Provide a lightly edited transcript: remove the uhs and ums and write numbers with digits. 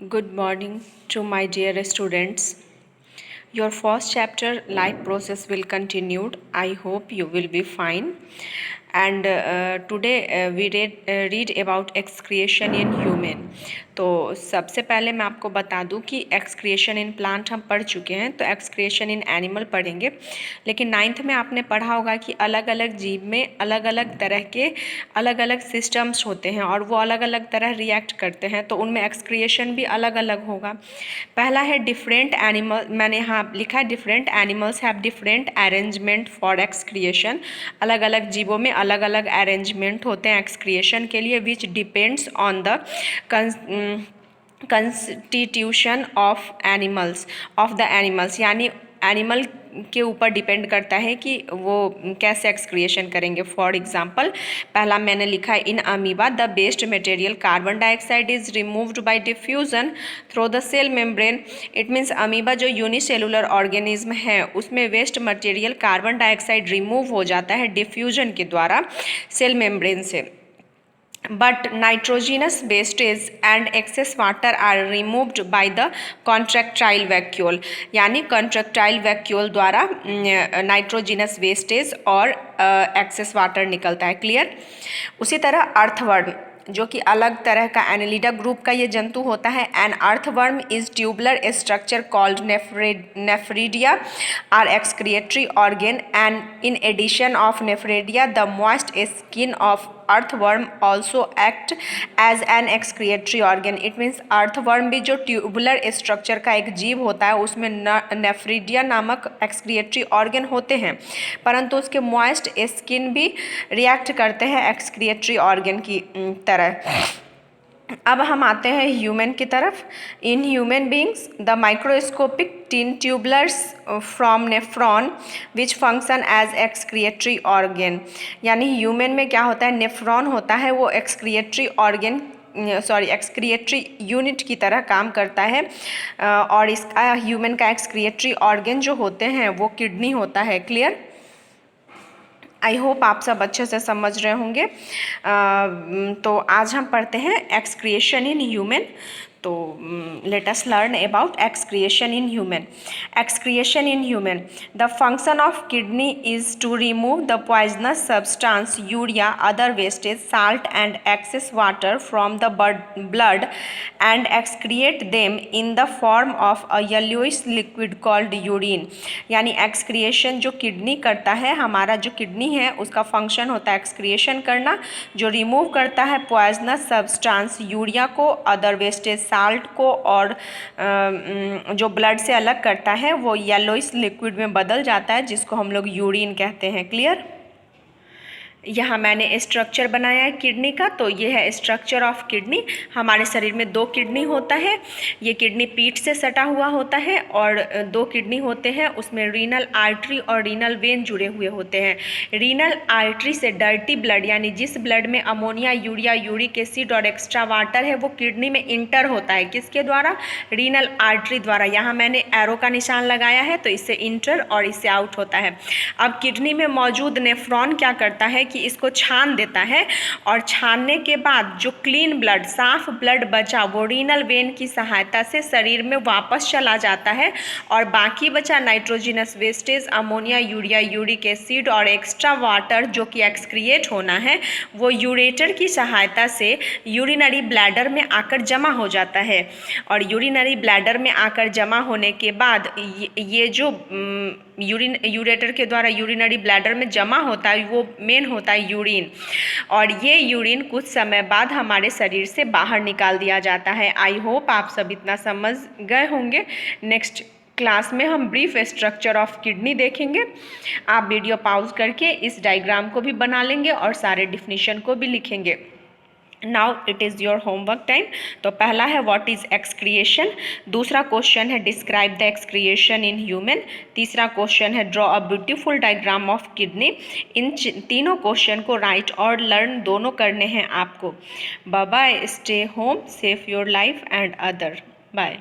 Good morning to my dear students. Your first chapter, life process, will continued. I hope you will be fine. And today we read about excretion in human. तो सबसे पहले मैं आपको बता दूं कि excretion in plant हम पढ़ चुके हैं, तो एक्सक्रिएशन इन एनिमल पढ़ेंगे। लेकिन नाइन्थ में आपने पढ़ा होगा कि अलग अलग जीव में अलग अलग तरह के अलग अलग सिस्टम्स होते हैं और वो अलग अलग तरह रिएक्ट करते हैं, तो उनमें एक्सक्रिएशन भी अलग अलग होगा। पहला है डिफरेंट एनिमल, मैंने यहाँ लिखा है different animals have different arrangement for excretion. अलग अलग जीवों में अलग अलग अरेंजमेंट होते हैं एक्सक्रिएशन के लिए, which depends on the constitution of the animals, यानी एनिमल के ऊपर डिपेंड करता है कि वो कैसे एक्सक्रिएशन करेंगे। फॉर एग्जाम्पल, पहला मैंने लिखा है in amoeba the best material carbon dioxide is removed by diffusion through the cell membrane. It means amoeba जो यूनिसेलुलर ऑर्गेनिज्म है उसमें waste material carbon dioxide remove हो जाता है डिफ्यूजन के द्वारा सेल मेम्ब्रेन से। But nitrogenous wastage and excess water are removed by the contractile vacuole, यानी contractile vacuole द्वारा नाइट्रोजिनस वेस्टेज और एक्सेस वाटर निकलता है। क्लियर। उसी तरह अर्थवर्म जो कि अलग तरह का एनेलिडा ग्रुप का ये जंतु होता है। An earthworm is tubular structure called nephridia are excretory organ and in addition of nephridia the moist skin of earthworm also act as an excretory organ. It means earthworm भी जो tubular structure का एक जीव होता है उसमें nephridia नामक excretory organ होते हैं, परंतु उसके मॉइस्ट स्किन भी रिएक्ट करते हैं एक्सक्रिएटरी ऑर्गेन की तरह। अब हम आते हैं ह्यूमन की तरफ। In human beings the microscopic tin tubulars from nephron which function as excretory organ, यानी ह्यूमन में क्या होता है, नेफ्रॉन होता है, वो एक्सक्रिएटरी ऑर्गेन एक्सक्रिएटरी यूनिट की तरह काम करता है। और इसका ह्यूमन का एक्सक्रिएटरी ऑर्गेन जो होते हैं वो किडनी होता है। क्लियर। आई होप आप सब अच्छे से समझ रहे होंगे। तो आज हम पढ़ते हैं एक्सक्रिएशन इन ह्यूमन। तो let us learn about excretion in human. Excretion in human, the function of kidney is to remove the poisonous substance urea other wastage salt and excess water from the blood and excrete them in the form of a yellowish liquid called urine. यानी excretion जो kidney करता है, हमारा जो kidney है उसका function होता है एक्सक्रिएशन करना, जो रिमूव करता है पॉइजनस सब्सटेंस यूरिया को, अदर वेस्टेज साल्ट को, और जो ब्लड से अलग करता है वो येलोइश लिक्विड में बदल जाता है जिसको हम लोग यूरिन कहते हैं। क्लियर। यहाँ मैंने स्ट्रक्चर बनाया है किडनी का। तो ये है स्ट्रक्चर ऑफ किडनी। हमारे शरीर में 2 किडनी होता है। ये किडनी पीठ से सटा हुआ होता है और 2 किडनी होते हैं, उसमें रीनल आर्टरी और रीनल वेन जुड़े हुए होते हैं। रीनल आर्टरी से डर्टी ब्लड, यानी जिस ब्लड में अमोनिया, यूरिया, यूरिक एसिड और एक्स्ट्रा वाटर है वो किडनी में इंटर होता है। किसके द्वारा? रीनल आर्टरी द्वारा। यहाँ मैंने एरो का निशान लगाया है, तो इससे इंटर और इससे आउट होता है। अब किडनी में मौजूद नेफ्रॉन क्या करता है कि इसको छान देता है, और छानने के बाद जो क्लीन ब्लड, साफ ब्लड बचा वो रीनल वेन की सहायता से शरीर में वापस चला जाता है, और बाकी बचा nitrogenous wastage, ammonia, urea, uric acid और एक्स्ट्रा वाटर जो कि एक्सक्रिएट होना है वो यूरेटर की सहायता से यूरिनरी ब्लैडर में आकर जमा हो जाता है। और यूरिनरी ब्लैडर में आकर जमा होने के बाद ये जो यूरेटर के द्वारा यूरिनरी ब्लैडर में जमा होता है वो मेन होता है यूरिन, और ये यूरिन कुछ समय बाद हमारे शरीर से बाहर निकाल दिया जाता है। आई होप आप सब इतना समझ गए होंगे। नेक्स्ट क्लास में हम ब्रीफ स्ट्रक्चर ऑफ किडनी देखेंगे। आप वीडियो पॉज करके इस डायग्राम को भी बना लेंगे और सारे डिफिनीशन को भी लिखेंगे। Now it is your homework time. तो पहला है व्हाट इज़ एक्सक्रिएशन, दूसरा क्वेश्चन है describe the excretion in human, तीसरा क्वेश्चन है draw a beautiful diagram of kidney. इन तीनों क्वेश्चन को राइट और लर्न दोनों करने हैं आपको। Bye bye, stay home, save your life and other. Bye.